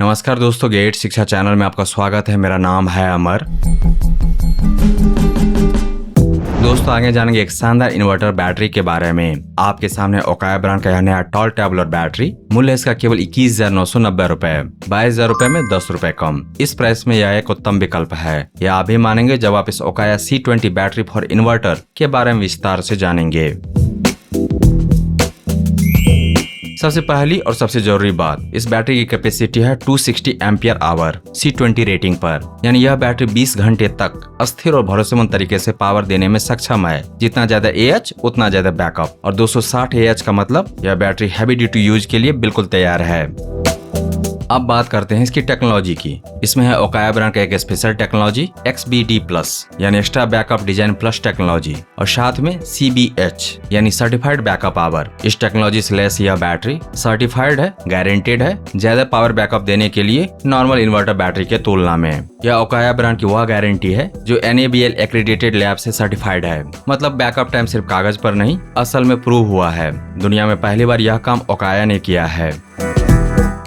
नमस्कार दोस्तों, गेट शिक्षा चैनल में आपका स्वागत है। मेरा नाम है अमर। दोस्तों, आगे जानेंगे एक शानदार इन्वर्टर बैटरी के बारे में। आपके सामने ओकाया ब्रांड का यह नया टॉल टेबलर बैटरी। मूल्य इसका केवल 21,990 रुपए, 22,000 रुपए में 10 रुपए कम। इस प्राइस में यह एक उत्तम विकल्प है। यह आप भी मानेंगे जब आप इस Okaya C20 battery for inverter के बारे में विस्तार से जानेंगे। सबसे पहली और सबसे जरूरी बात, इस बैटरी की कैपेसिटी है 260 एम्पियर आवर C20 रेटिंग पर, यानी यह बैटरी 20 घंटे तक अस्थिर और भरोसेमंद तरीके से पावर देने में सक्षम है। जितना ज्यादा AH उतना ज्यादा बैकअप, और 260 AH का मतलब यह बैटरी हैवी ड्यूटी यूज के लिए बिल्कुल तैयार है। अब बात करते हैं इसकी टेक्नोलॉजी की। इसमें है ओकाया ब्रांड का एक स्पेशल टेक्नोलॉजी XBD प्लस, यानी extra backup design plus technology, और साथ में CBH यानी सर्टिफाइड बैकअप पावर। इस टेक्नोलॉजी से लैस यह बैटरी सर्टिफाइड है, गारंटेड है ज्यादा पावर बैकअप देने के लिए नॉर्मल इन्वर्टर बैटरी के तुलना में। यह ओकाया ब्रांड की वह गारंटी है जो NABL एक्रेडिटेड लैब से सर्टिफाइड है। मतलब बैकअप टाइम सिर्फ कागज पर नहीं, असल में प्रूव हुआ है। दुनिया में पहली बार यह काम ओकाया ने किया है।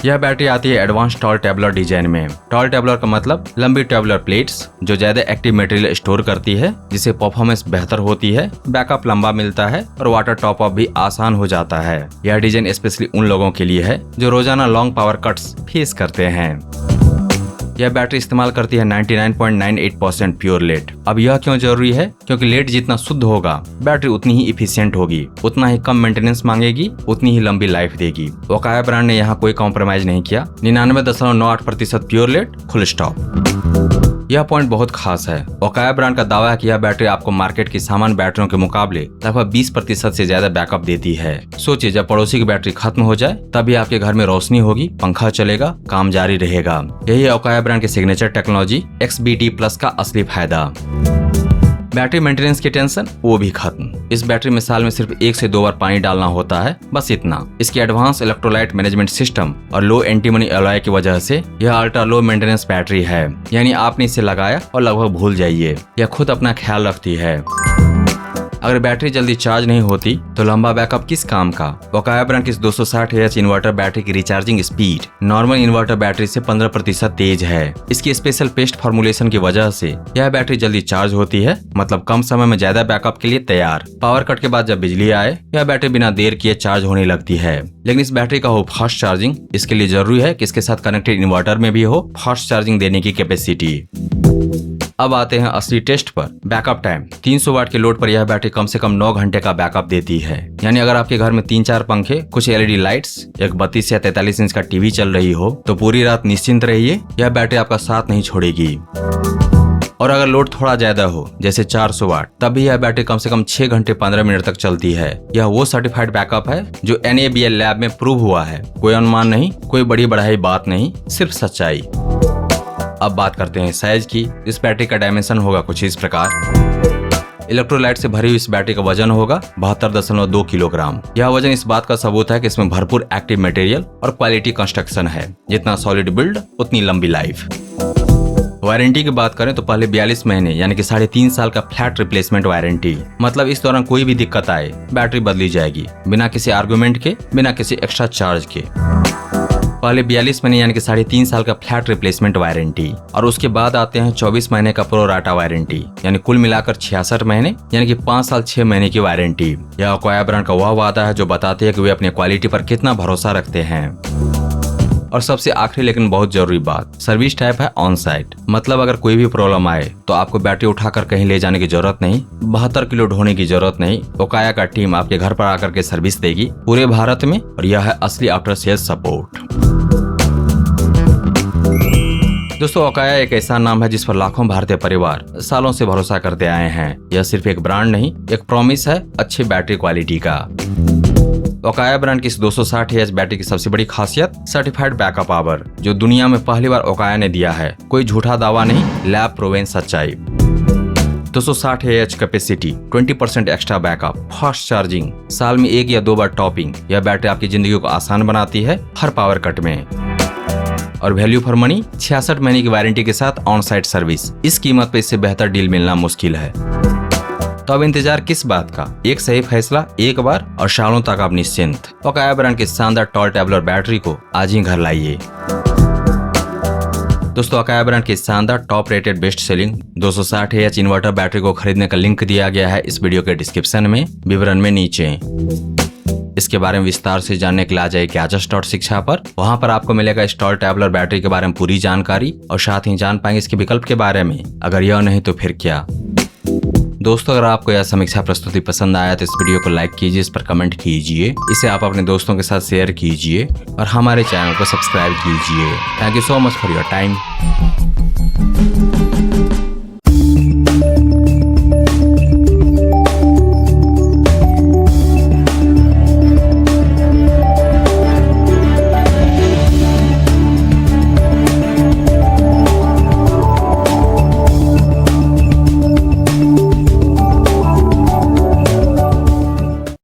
यह बैटरी आती है एडवांस टॉल टेबलर डिजाइन में। टॉल टेबलर का मतलब लंबी टेबलर प्लेट्स जो ज्यादा एक्टिव मटेरियल स्टोर करती है, जिससे परफॉर्मेंस बेहतर होती है, बैकअप लंबा मिलता है और वाटर टॉप अप भी आसान हो जाता है। यह डिजाइन स्पेशली उन लोगों के लिए है जो रोजाना लॉन्ग पावर कट्स फेस करते हैं। यह बैटरी इस्तेमाल करती है 99.98% प्योर लेड। अब यह क्यों जरूरी है? क्योंकि लेड जितना शुद्ध होगा, बैटरी उतनी ही इफिशिएंट होगी, उतना ही कम मेंटेनेंस मांगेगी, उतनी ही लंबी लाइफ देगी। ओकाया ब्रांड ने यहाँ कोई कॉम्प्रोमाइज नहीं किया। 99.98% प्योर लेड, फुल स्टॉप। यह पॉइंट बहुत खास है। ओकाया ब्रांड का दावा है कि यह बैटरी आपको मार्केट की सामान्य बैटरियों के मुकाबले लगभग 20% से ज्यादा बैकअप देती है। सोचिए, जब पड़ोसी की बैटरी खत्म हो जाए तभी आपके घर में रोशनी होगी, पंखा चलेगा, काम जारी रहेगा। यही है ओकाया ब्रांड की सिग्नेचर टेक्नोलॉजी XBD प्लस का असली फायदा। बैटरी मेंटेनेंस की टेंशन वो भी खत्म। इस बैटरी में साल में सिर्फ 1 से 2 बार पानी डालना होता है, बस इतना। इसकी एडवांस इलेक्ट्रोलाइट मैनेजमेंट सिस्टम और लो एंटीमनी एलॉय की वजह से यह अल्ट्रा लो मेंटेनेंस बैटरी है, यानी आपने इसे लगाया और लगभग भूल जाइए। यह खुद अपना ख्याल रखती है। अगर बैटरी जल्दी चार्ज नहीं होती तो लंबा बैकअप किस काम का? ओकाया ब्रांड की 260 AH इन्वर्टर बैटरी की recharging speed normal inverter battery से 15% तेज है। इसकी स्पेशल पेस्ट फॉर्मुलेशन की वजह से यह बैटरी जल्दी चार्ज होती है, मतलब कम समय में ज्यादा बैकअप के लिए तैयार। पावर कट के बाद जब बिजली आए, यह बैटरी बिना देर किए चार्ज होने लगती है। लेकिन इस बैटरी का हो फास्ट चार्जिंग, इसके लिए जरूरी है कि इसके साथ कनेक्टेड इन्वर्टर में भी हो फास्ट चार्जिंग देने की कैपेसिटी। अब आते हैं असली टेस्ट पर। बैकअप टाइम 300 वाट के लोड पर यह बैटरी कम से कम 9 घंटे का बैकअप देती है। यानी अगर आपके घर में 3-4 पंखे, कुछ LED लाइट्स, एक 32 या 43 इंच का टीवी चल रही हो तो पूरी रात निश्चिंत रहिए, यह बैटरी आपका साथ नहीं छोड़ेगी। और अगर लोड थोड़ा ज्यादा हो, जैसे 400 वाट, तब भी यह बैटरी कम से कम 6 घंटे 15 मिनट तक चलती है। यह वो सर्टिफाइड बैकअप है जो NABL लैब में प्रूव हुआ है। कोई अनुमान नहीं, कोई बड़ी बढ़ाई बात नहीं, सिर्फ सच्चाई। अब बात करते हैं साइज की। इस बैटरी का डायमेंशन होगा कुछ इस प्रकार। इलेक्ट्रोलाइट से भरी हुई इस बैटरी का वजन होगा 72.2 किलोग्राम। यह वजन इस बात का सबूत है कि इसमें भरपूर एक्टिव मटेरियल और क्वालिटी कंस्ट्रक्शन है। जितना सॉलिड बिल्ड उतनी लंबी लाइफ। वारंटी की बात करें तो पहले 42 महीने यानी कि 3.5 साल का फ्लैट रिप्लेसमेंट वारंटी। मतलब इस दौरान कोई भी दिक्कत आए, बैटरी बदली जाएगी बिना किसी आर्गुमेंट के, बिना किसी एक्स्ट्रा चार्ज के। पहले 42 महीने यानी कि 3.5 साल का फ्लैट रिप्लेसमेंट वारंटी, और उसके बाद आते हैं 24 महीने का प्रो राटा वारंटी, यानी कुल मिलाकर 66 महीने यानी कि 5 साल 6 महीने की वारंटी। यह ओकाया ब्रांड का वह वादा है जो बताते हैं कि वे अपनी क्वालिटी पर कितना भरोसा रखते हैं। और सबसे आखिरी लेकिन बहुत जरूरी बात, सर्विस टाइप है ऑन साइट। मतलब अगर कोई भी प्रॉब्लम आए तो आपको बैटरी उठाकर कहीं ले जाने की जरूरत नहीं, 72 किलो ढोने की जरूरत नहीं। ओकाया का टीम आपके घर पर आकर के सर्विस देगी पूरे भारत में, और यह है असली आफ्टर सेल्स सपोर्ट। दोस्तों, ओकाया एक ऐसा नाम है जिस पर लाखों भारतीय परिवार सालों से भरोसा करते आए हैं। यह सिर्फ एक ब्रांड नहीं, एक प्रॉमिस है अच्छी बैटरी क्वालिटी का। ओकाया ब्रांड की इस 260 AH बैटरी की सबसे बड़ी खासियत सर्टिफाइड बैकअप पावर, जो दुनिया में पहली बार ओकाया ने दिया है। कोई झूठा दावा नहीं, लैब प्रूवन सच्चाई। 260 AH capacity, 20% extra backup, fast charging, साल में 1 या 2 बार टॉपिंग। यह बैटरी आपकी जिंदगी को आसान बनाती है हर पावर कट में। और वैल्यू फॉर मनी, 66 महीने की वारंटी के साथ ऑन साइट सर्विस। इस कीमत पे इससे बेहतर डील मिलना मुश्किल है। तो अब इंतजार किस बात का? एक सही फैसला एक बार और सालों तक आप निश्चिंत। ओकाया ब्रांड के शानदार टॉल टेबलर बैटरी को आज ही घर लाइए। दोस्तों अकाया ब्रांड की शानदार top rated best selling 260 AH inverter battery को खरीदने का लिंक दिया गया है इस वीडियो के डिस्क्रिप्शन में, विवरण में नीचे। इसके बारे में विस्तार से जानने के लिए आ जाइए Gadgets.शिक्षा पर। वहां पर आपको मिलेगा इंस्टॉल टैबलर बैटरी के बारे में पूरी जानकारी और साथ ही जान पाएंगे इसके विकल्प के बारे में। अगर यह नहीं तो फिर क्या। दोस्तों अगर आपको यह समीक्षा प्रस्तुति पसंद आया तो इस वीडियो को लाइक कीजिए, इस पर कमेंट कीजिए, इसे आप अपने दोस्तों के साथ शेयर कीजिए और हमारे चैनल को सब्सक्राइब कीजिए। Thank you so much for your time.